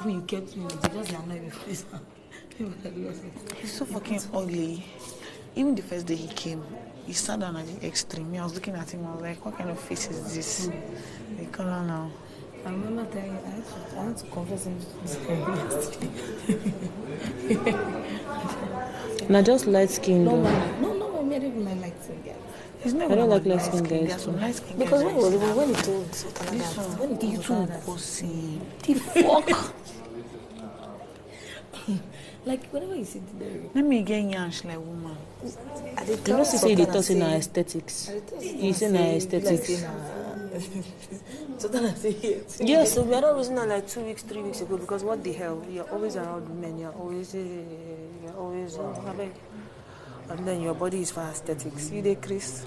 people you kept me with, they just annoy me for this. He's so fucking ugly. Even the first day he came, he sat down at the extreme. I was looking at him, I was like, what kind of face is this? The color now. I remember telling you, I had to confess him yesterday. Now just light skin. No, I don't even like light skin guys. He's not I don't like light light-skinned guys. There's some light skin Because guys. when he told Sultana that, when he told Sultana that, pussy. the fuck? Like, whenever you see the day, Let me get yansh like woman. You know, say they talk in our aesthetics. You say in our aesthetics. Sultana say it. Yes, so we are not losing her like 2 weeks, 3 weeks ago because what the hell? You're always around women. You're always, and then your body is for aesthetics. You dey Chris.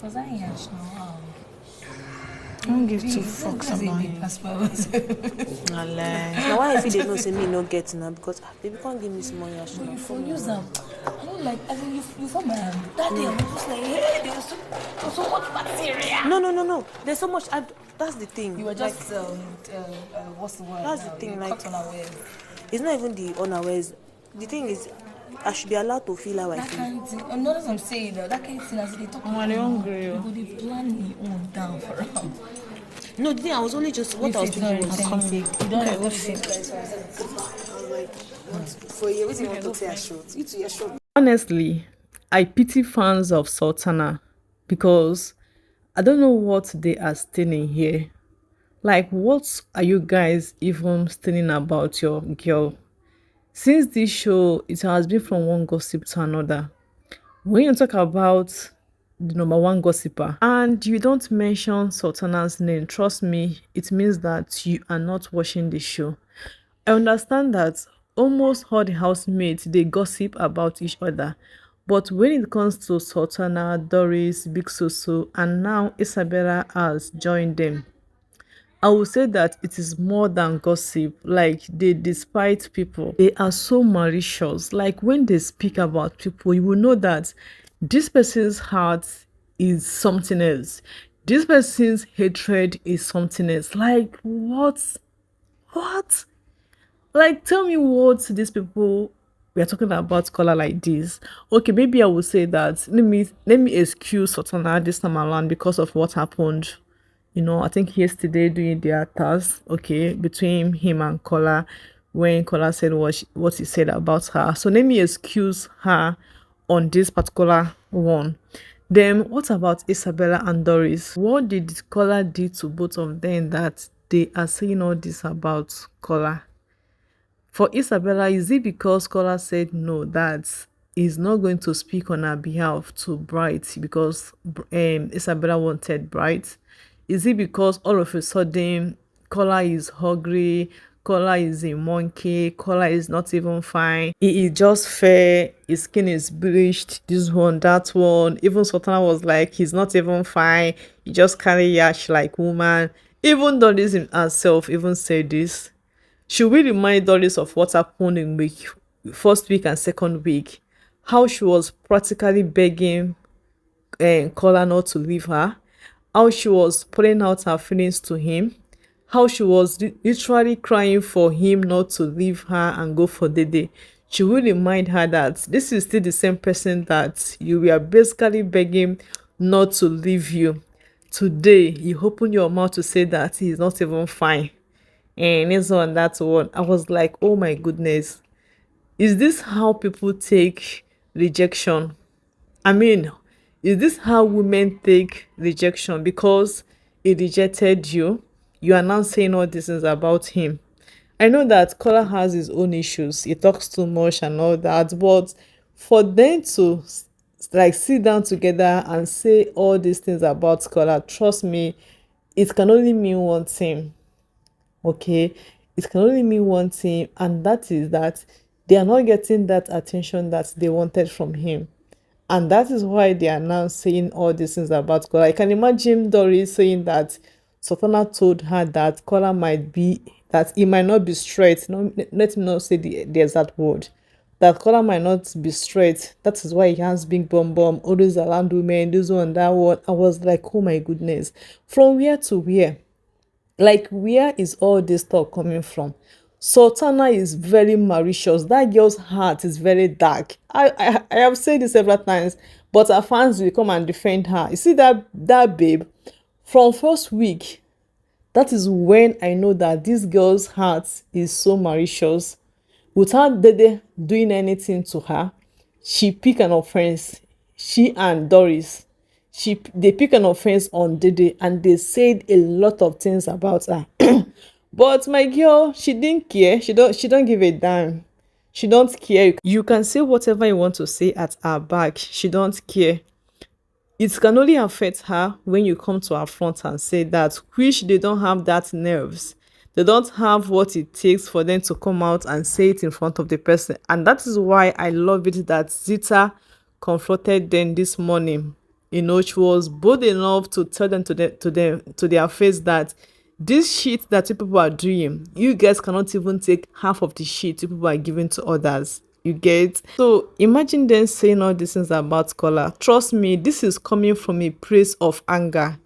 Was I yash now? I don't give two fucks about him. Now why if they know say me no get now because they can't give me small yash. You for use them. I don't like. I mean, you for my hand. That day I was just like, hey, there was so much bacteria. No. There's so much. That's the thing. You were just what's the word? That's the thing. You like, unawares. it's not even the unawares. The thing is, I should be allowed to feel how I That feel. kind of thing. And notice I'm saying that kind of thing as they talk about. They hungry. They plan me on down for them. No, the thing I was only just what I was thinking was You don't have to say. for you. What you want to say? Short. You two are short. Honestly, I pity fans of Sultana because I don't know what they are stealing here. Like, what are you guys even stealing about your girl? Since this show, it has been from one gossip to another. When you talk about the number one gossiper and you don't mention Sultana's name, trust me, it means that you are not watching the show. I understand that almost all the housemates, they gossip about each other. But when it comes to Sultana, Doris, Big Soso, and now Isabella has joined them, I would say that it is more than gossip. Like, they despise people. They are so malicious. Like, when they speak about people, you will know that this person's heart is something else. This person's hatred is something else. Like, what? Like, tell me what these people we are talking about color like this. Okay, maybe I would say that let me excuse Sultana this time around because of what happened. You know, I think yesterday doing their task, okay, between him and Kola, when Kola said what he said about her. So let me excuse her on this particular one. Then what about Isabella and Doris? What did Kola do to both of them that they are saying all this about Kola? For Isabella, is it because Kola said no, that he's not going to speak on her behalf to Bright because Isabella wanted Bright? Is it because all of a sudden Kola is hungry, Kola is a monkey, Kola is not even fine, he is just fair, his skin is bleached, this one, that one. Even Sultana was like, he's not even fine, he just carry yash like woman. Even Doris herself even said this. Should we remind Doris of what happened in first week and second week? How she was practically begging Kola not to leave her. How she was putting out her feelings to him. How she was literally crying for him not to leave her and go for the day. She will remind her that this is still the same person that you were basically begging not to leave you. Today, you open your mouth to say that he's not even fine. And this one, that one. I was like, oh my goodness. Is this how people take rejection? I mean, is this how women take rejection? Because he rejected you, you are now saying all these things about him. I know that Kola has his own issues. He talks too much and all that. But for them to like sit down together and say all these things about Kola, trust me, it can only mean one thing. Okay, it can only mean one thing, and that is that they are not getting that attention that they wanted from him. And that is why they are now saying all these things about Kola. I can imagine Doris saying that Sultana told her that Kola might be, that he might not be straight. No, let me not say the exact word. That Kola might not be straight. That is why he has big bum, always around women, this one, that one. I was like, oh my goodness. From where to where? Like, where is all this talk coming from? Sultana is very malicious. That girl's heart is very dark. I have said this several times, but her fans will come and defend her. You see that babe, from first week, that is when I know that this girl's heart is so malicious. Without Dede doing anything to her, she pick an offense. She and Doris, they pick an offense on Dede, and they said a lot of things about her. But my girl, she didn't care. She don't give a damn. She don't care. You can say whatever you want to say at her back. She don't care. It can only affect her when you come to her front and say that, which they don't have that nerves. They don't have what it takes for them to come out and say it in front of the person. And that is why I love it that Zita confronted them this morning. You know, she was bold enough to tell them to their face that this shit that you people are doing, you guys cannot even take half of the shit you people are giving to others. You get? So imagine them saying all these things about Kola. Trust me, this is coming from a place of anger.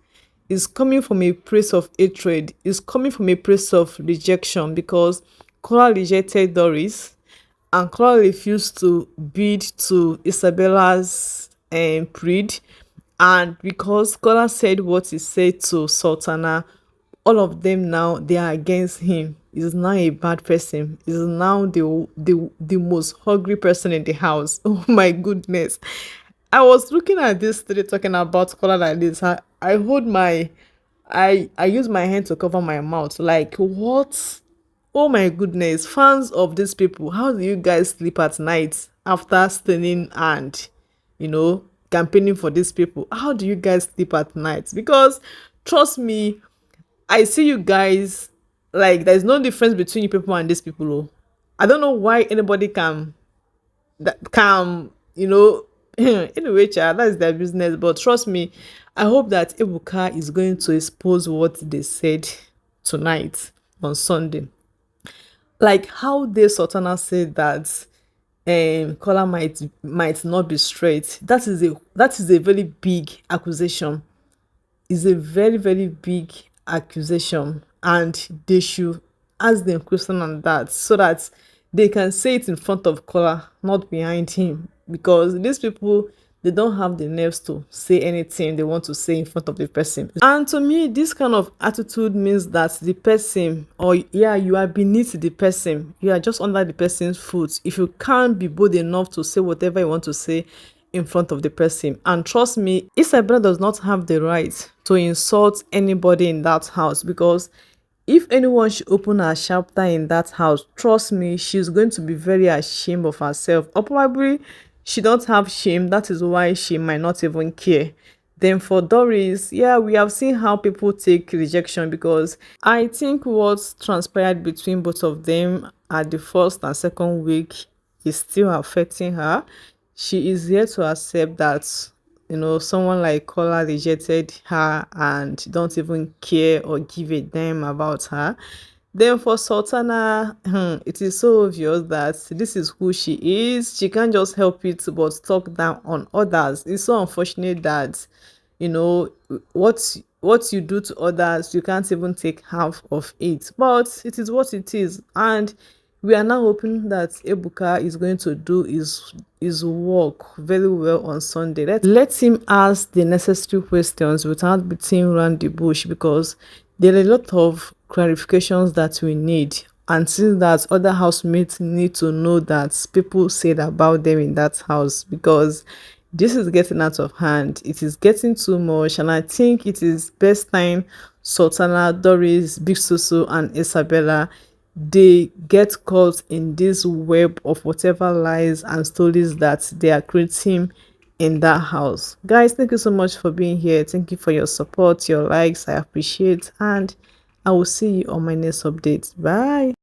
It's coming from a place of hatred. It's coming from a place of rejection, because Kola rejected Doris, and Kola refused to bid to Isabella's creed. And because Kola said what he said to Sultana, all of them now, they are against him. He's now a bad person. He's now the most hungry person in the house. Oh my goodness. I was looking at this today talking about Kola like this. I hold my I use my hand to cover my mouth. Like, what? Oh my goodness. Fans of these people, how do you guys sleep at night after standing and, you know, campaigning for these people? How do you guys sleep at night? Because trust me, I see you guys, like, there's no difference between you people and these people. Oh. I don't know why anybody can, you know, anyway, child, that's their business. But trust me, I hope that Ebuka is going to expose what they said tonight on Sunday. Like how they Sultana said that Kola might not be straight. That is a very big accusation. Is a very, very big accusation, and they should ask them question on that so that they can say it in front of Kola, not behind him, because these people, they don't have the nerves to say anything they want to say in front of the person. And to me, this kind of attitude means that the person, or yeah, you are beneath the person, you are just under the person's foot if you can't be bold enough to say whatever you want to say in front of the person. And trust me, Isabella does not have the right to insult anybody in that house, because if anyone should open her chapter in that house, trust me, she's going to be very ashamed of herself, or probably she don't have shame. That is why she might not even care. Then for Doris, yeah, we have seen how people take rejection, because I think what transpired between both of them at the first and second week is still affecting her. She is here to accept that, you know, someone like Kola rejected her and don't even care or give a damn about her. Then for Sultana, it is so obvious that this is who she is. She can't just help it but talk down on others. It's so unfortunate that, you know, what you do to others, you can't even take half of it. But it is what it is. And we are now hoping that Ebuka is going to do his work very well on Sunday. Let him ask the necessary questions without beating around the bush, because there are a lot of clarifications that we need. And since that, other housemates need to know that people said about them in that house, because this is getting out of hand. It is getting too much, and I think it is best time Sultana, Doris, Big Susu, and Isabella, they get caught in this web of whatever lies and stories that they are creating in that house. Guys, thank you so much for being here. Thank you for your support, your likes. I appreciate, and I will see you on my next update. Bye.